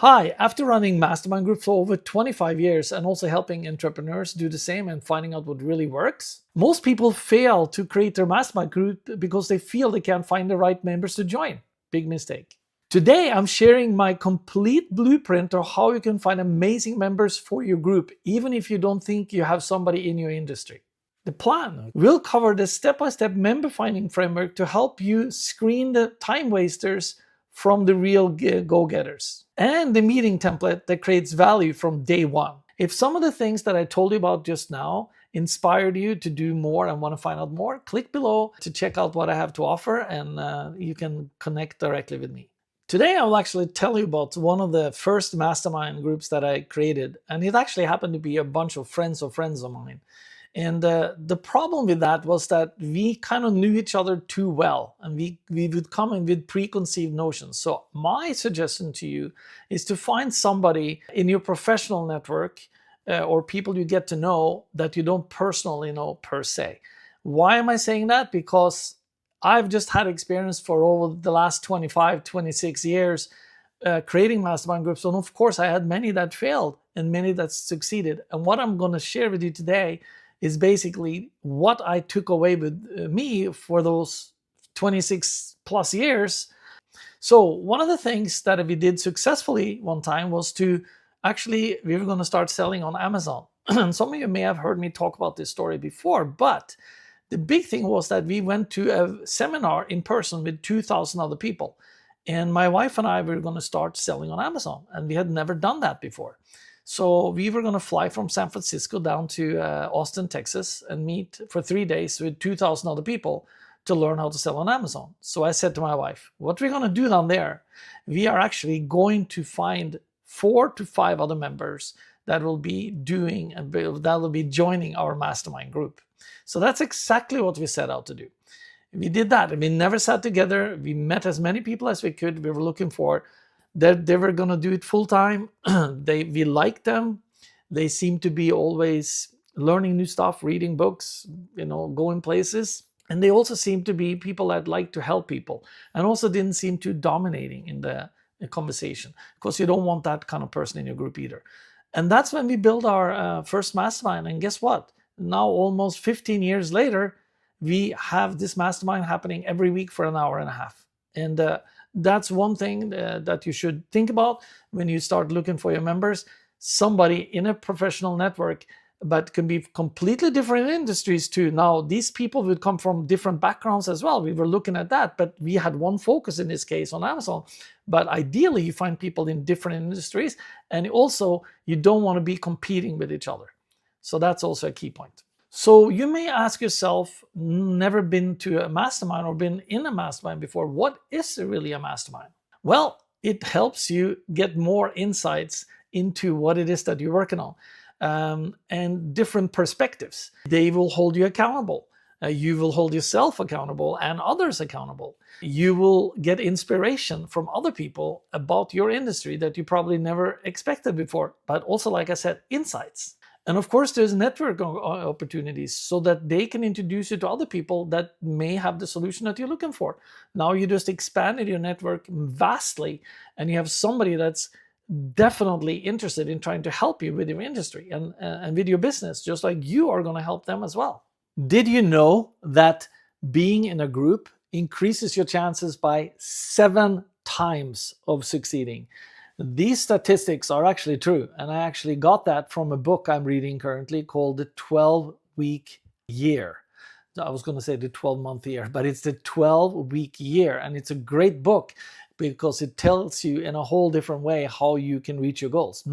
Hi, after running mastermind groups for over 25 years and also helping entrepreneurs do the same and finding out what really works, most people fail to create their mastermind group because they feel they can't find the right members to join. Big mistake. Today, I'm sharing my complete blueprint of how you can find amazing members for your group, even if you don't think you have somebody in your industry. The plan will cover the step-by-step member finding framework to help you screen the time wasters from the real go-getters, and the meeting template that creates value from day one. If some of the things that I told you about just now inspired you to do more and want to find out more, click below to check out what I have to offer, and you can connect directly with me. Today, I will actually tell you about one of the first mastermind groups that I created, and it actually happened to be a bunch of friends of mine. And the problem with that was that we kind of knew each other too well, and we would come in with preconceived notions. So my suggestion to you is to find somebody in your professional network or people you get to know that you don't personally know per se. Why am I saying that? Because I've just had experience for over the last 25, 26 years creating mastermind groups. And of course, I had many that failed and many that succeeded. And what I'm going to share with you today is basically what I took away with me for those 26 plus years. So one of the things that we did successfully one time was we were going to start selling on Amazon. And some of you may have heard me talk about this story before, but the big thing was that we went to a seminar in person with 2,000 other people. And my wife and I were going to start selling on Amazon, and we had never done that before. So we were going to fly from San Francisco down to Austin, Texas, and meet for 3 days with 2,000 other people to learn how to sell on Amazon. So I said to my wife, what we're going to do down there, we are actually going to find 4 to 5 other members that will be joining our mastermind group. So that's exactly what we set out to do. We did that, and we never sat together. We met as many people as we could. We were looking for that they were going to do it full time. We liked them. They seemed to be always learning new stuff, reading books, going places. And they also seemed to be people that liked to help people, and also didn't seem too dominating in the conversation, because you don't want that kind of person in your group either. And that's when we built our first mastermind. And guess what? Now, almost 15 years later, we have this mastermind happening every week for an hour and a half. And that's one thing that you should think about when you start looking for your members. Somebody in a professional network, but can be completely different industries too. Now, these people would come from different backgrounds as well. We were looking at that, but we had one focus in this case on Amazon. But ideally, you find people in different industries, and also you don't want to be competing with each other. So that's also a key point. So you may ask yourself, never been to a mastermind or been in a mastermind before, what is really a mastermind? Well, it helps you get more insights into what it is that you're working on, and different perspectives. They will hold you accountable. You will hold yourself accountable and others accountable. You will get inspiration from other people about your industry that you probably never expected before, but also, like I said, insights. And of course, there's network opportunities so that they can introduce you to other people that may have the solution that you're looking for. Now you just expanded your network vastly, and you have somebody that's definitely interested in trying to help you with your industry and with your business, just like you are going to help them as well. Did you know that being in a group increases your chances by 7 times of succeeding? These statistics are actually true, and I actually got that from a book I'm reading currently called The 12-Week Year. I was going to say the 12-month year, but it's the 12-week year, and it's a great book because it tells you in a whole different way how you can reach your goals.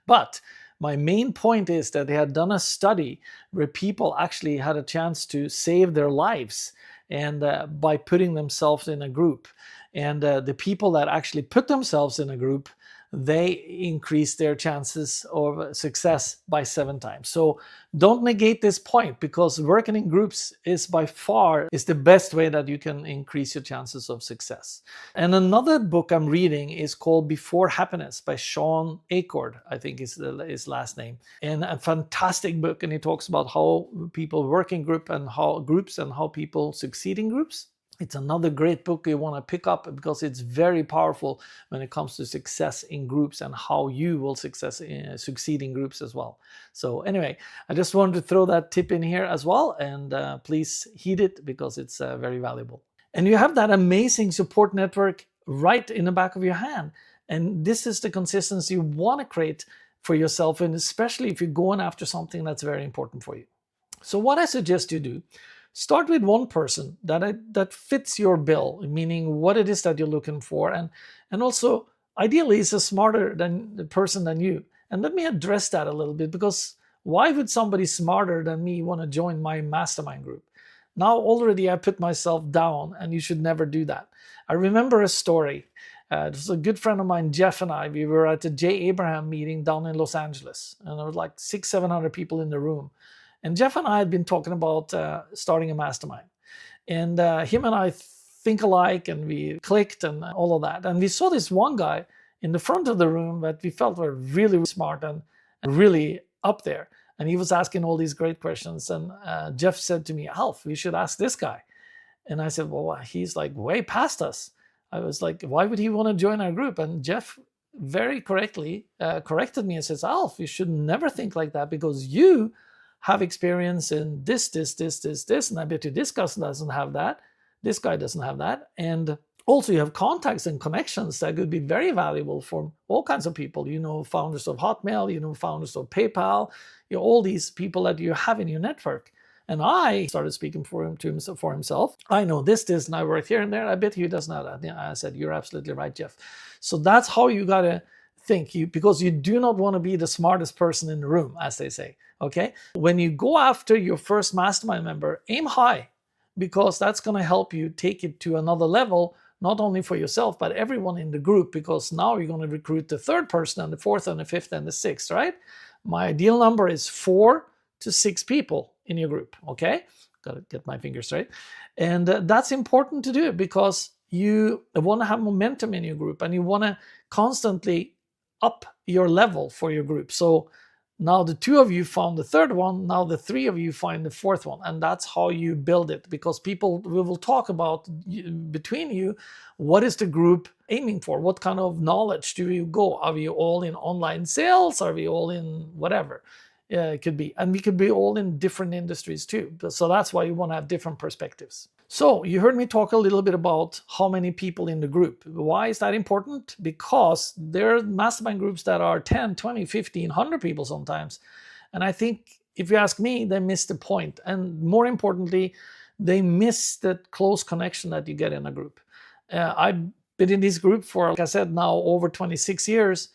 But my main point is that they had done a study where people actually had a chance to save their lives, and by putting themselves in a group. And the people that actually put themselves in a group, they increase their chances of success by 7 times. So don't negate this point, because working in groups is by far the best way that you can increase your chances of success. And another book I'm reading is called Before Happiness by Sean Acord, I think is his last name. And a fantastic book, and he talks about how people work in groups and how people succeed in groups. It's another great book you want to pick up because it's very powerful when it comes to success in groups and how you will succeed in groups as well. So anyway, I just wanted to throw that tip in here as well, and please heed it because it's very valuable. And you have that amazing support network right in the back of your hand. And this is the consistency you want to create for yourself, and especially if you're going after something that's very important for you. So what I suggest you do, start with one person that fits your bill, meaning what it is that you're looking for, and also ideally is a smarter person than you. And let me address that a little bit, because why would somebody smarter than me want to join my mastermind group? Now already I put myself down, and you should never do that. I remember a story. This is a good friend of mine, Jeff, and I. We were at the J. Abraham meeting down in Los Angeles, and there was like 600-700 people in the room. And Jeff and I had been talking about starting a mastermind. And him and I think alike, and we clicked and all of that. And we saw this one guy in the front of the room that we felt were really smart and really up there. And he was asking all these great questions. And Jeff said to me, Alf, we should ask this guy. And I said, well, he's like way past us. I was like, why would he want to join our group? And Jeff very correctly corrected me and says, Alf, you should never think like that, because you have experience in this, and I bet you this guy doesn't have that. This guy doesn't have that. And also you have contacts and connections that could be very valuable for all kinds of people. You know, founders of Hotmail, you know, founders of PayPal, you know, all these people that you have in your network. And I started speaking for himself. I know this, and I work here and there. I bet he doesn't have that. I said, you're absolutely right, Jeff. So that's how you got to think, because you do not want to be the smartest person in the room, as they say. Okay, when you go after your first mastermind member, aim high, because that's going to help you take it to another level, not only for yourself, but everyone in the group, because now you're going to recruit the third person and the fourth and the fifth and the sixth, right? My ideal number is 4 to 6 people in your group, okay? Got to get my fingers straight. And that's important to do, because you want to have momentum in your group, and you want to constantly up your level for your group. So now the 2 of you found the third one, now the 3 of you find the fourth one. And that's how you build it, because people will talk about between you, what is the group aiming for? What kind of knowledge do you go? Are we all in online sales? Are we all in whatever? It could be. And we could be all in different industries too. So that's why you want to have different perspectives. So you heard me talk a little bit about how many people in the group. Why is that important? Because there are mastermind groups that are 10, 20, 15, 100 people sometimes. And I think, if you ask me, they miss the point. And more importantly, they miss that close connection that you get in a group. I've been in this group for, like I said, now over 26 years.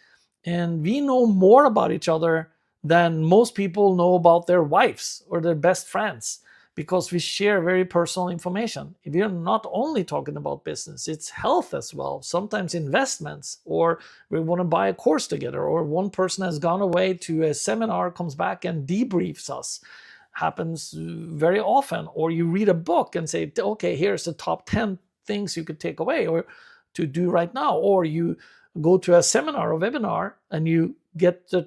And we know more about each other than most people know about their wives or their best friends, because we share very personal information. We are not only talking about business, it's health as well, sometimes investments, or we want to buy a course together, or one person has gone away to a seminar, comes back and debriefs us. Happens very often. Or you read a book and say, okay, here's the top 10 things you could take away or to do right now. Or you go to a seminar or webinar and you get the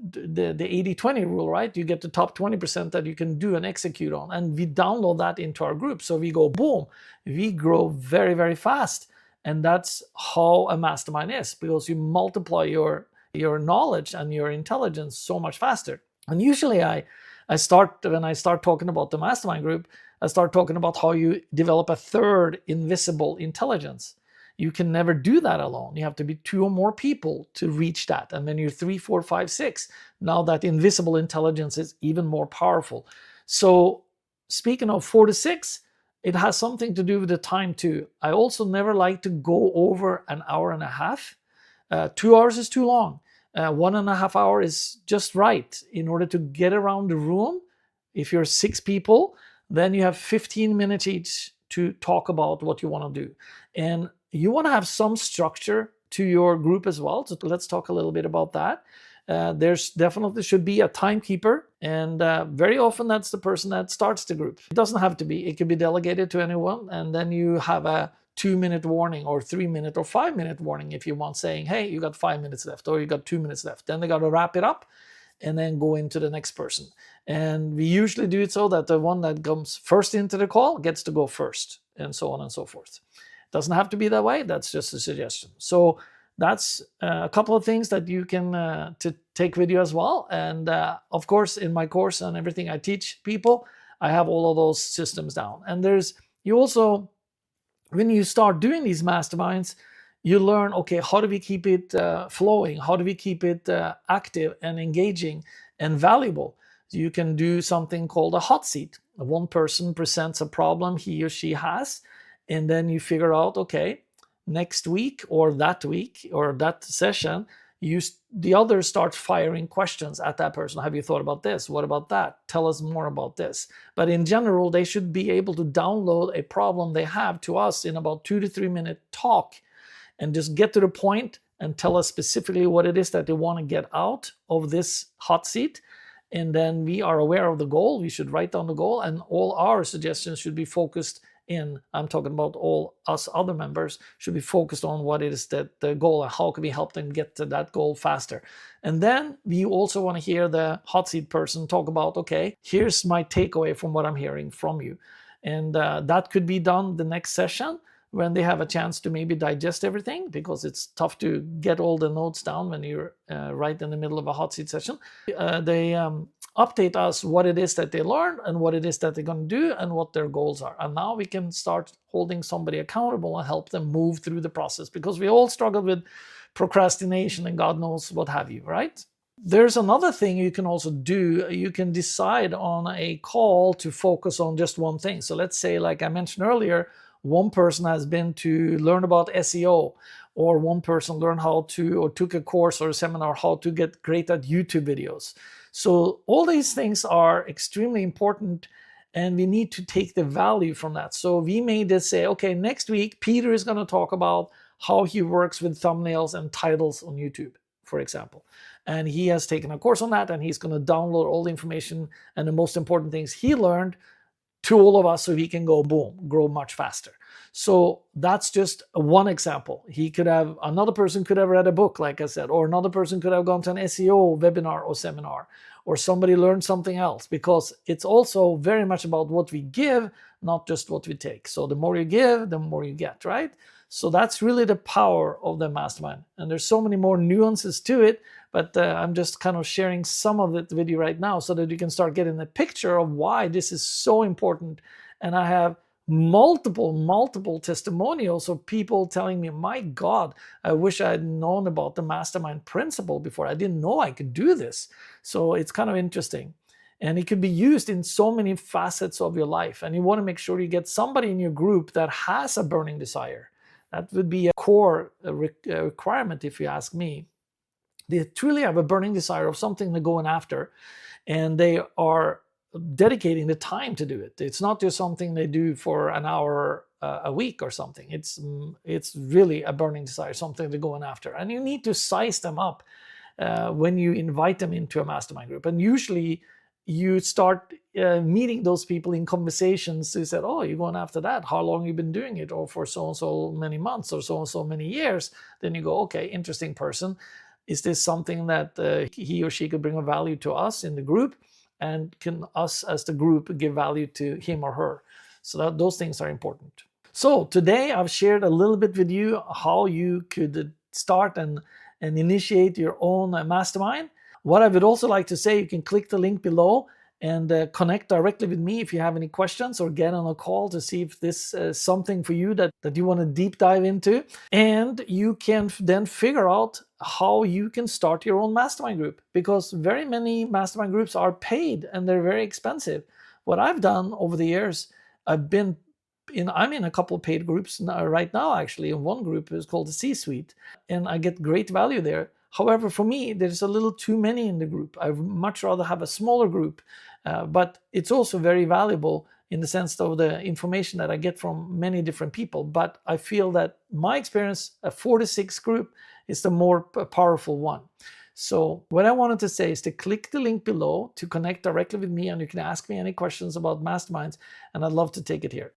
80-20 rule, right? You get the top 20% that you can do and execute on. And we download that into our group. So we go, boom, we grow very, very fast. And that's how a mastermind is, because you multiply your knowledge and your intelligence so much faster. And usually when I start talking about the mastermind group, I start talking about how you develop a third invisible intelligence. You can never do that alone. You have to be 2 or more people to reach that. And then you're 3, 4, 5, 6. Now that invisible intelligence is even more powerful. So speaking of 4 to 6, it has something to do with the time too. I also never like to go over an hour and a half. 2 hours is too long. 1.5 hours is just right in order to get around the room. If you're 6 people, then you have 15 minutes each to talk about what you want to do. And you want to have some structure to your group as well. So let's talk a little bit about that. There's definitely should be a timekeeper, and very often that's the person that starts the group. It doesn't have to be. It can be delegated to anyone, and then you have a 2-minute warning or 3-minute or 5-minute warning if you want, saying, hey, you got 5 minutes left or you got 2 minutes left. Then they got to wrap it up and then go into the next person. And we usually do it so that the one that comes first into the call gets to go first. and so on and so forth. Doesn't have to be that way. That's just a suggestion. So that's a couple of things that you can to take with you as well. And of course, in my course and everything I teach people, I have all of those systems down. And you also, when you start doing these masterminds, you learn, okay, how do we keep it flowing? How do we keep it active and engaging and valuable? So you can do something called a hot seat. One person presents a problem he or she has, and then you figure out, okay, next week or that session, the others start firing questions at that person. Have you thought about this? What about that? Tell us more about this. But in general, they should be able to download a problem they have to us in about 2 to 3 minute talk, and just get to the point and tell us specifically what it is that they want to get out of this hot seat. And then we are aware of the goal. We should write down the goal, and all our suggestions should be focused in, I'm talking about all us other members, should be focused on what it is that the goal and how can we help them get to that goal faster. And then we also want to hear the hot seat person talk about, okay, here's my takeaway from what I'm hearing from you. And that could be done the next session, when they have a chance to maybe digest everything, because it's tough to get all the notes down when you're right in the middle of a hot seat session. They update us what it is that they learned and what it is that they're going to do and what their goals are. And now we can start holding somebody accountable and help them move through the process, because we all struggle with procrastination and God knows what have you, right? There's another thing you can also do. You can decide on a call to focus on just one thing. So let's say, like I mentioned earlier, one person has been to learn about SEO, or one person learned how to, or took a course or a seminar, how to get great at YouTube videos. So all these things are extremely important, and we need to take the value from that. So we may just say, okay, next week, Peter is going to talk about how he works with thumbnails and titles on YouTube, for example. And he has taken a course on that, and he's going to download all the information and the most important things he learned to all of us, so he can go boom, grow much faster. So that's just one example. Another person could have read a book, like I said, or another person could have gone to an SEO webinar or seminar, or somebody learned something else, because it's also very much about what we give, not just what we take. So the more you give, the more you get, right? So that's really the power of the mastermind. And there's so many more nuances to it, but I'm just kind of sharing some of it with you right now, so that you can start getting the picture of why this is so important. And I have multiple testimonials of people telling me, my God, I wish I had known about the mastermind principle before. I didn't know I could do this. So it's kind of interesting. And it could be used in so many facets of your life. And you want to make sure you get somebody in your group that has a burning desire. That would be a core requirement, if you ask me. They truly have a burning desire of something they're going after, and they are dedicating the time to do it. It's not just something they do for an hour a week or something. It's really a burning desire, something they're going after. And you need to size them up when you invite them into a mastermind group. And usually you start meeting those people in conversations. You said, oh, you're going after that. How long have you been doing it? Or for so-and-so many months, or so-and-so many years. Then you go, okay, interesting person. Is this something that he or she could bring a value to us in the group? And can us as the group give value to him or her? So those things are important. So today I've shared a little bit with you how you could start and initiate your own mastermind. What I would also like to say, you can click the link below and connect directly with me if you have any questions, or get on a call to see if this is something for you that you want to deep dive into. And you can then figure out how you can start your own mastermind group, because very many mastermind groups are paid and they're very expensive. What I've done over the years, I'm in a couple of paid groups right now, actually. And one group is called the C-Suite, and I get great value there. However, for me, there's a little too many in the group. I'd much rather have a smaller group, but it's also very valuable in the sense of the information that I get from many different people. But I feel that my experience, a 4 to 6 group, is the more powerful one. So what I wanted to say is to click the link below to connect directly with me, and you can ask me any questions about masterminds, and I'd love to take it here.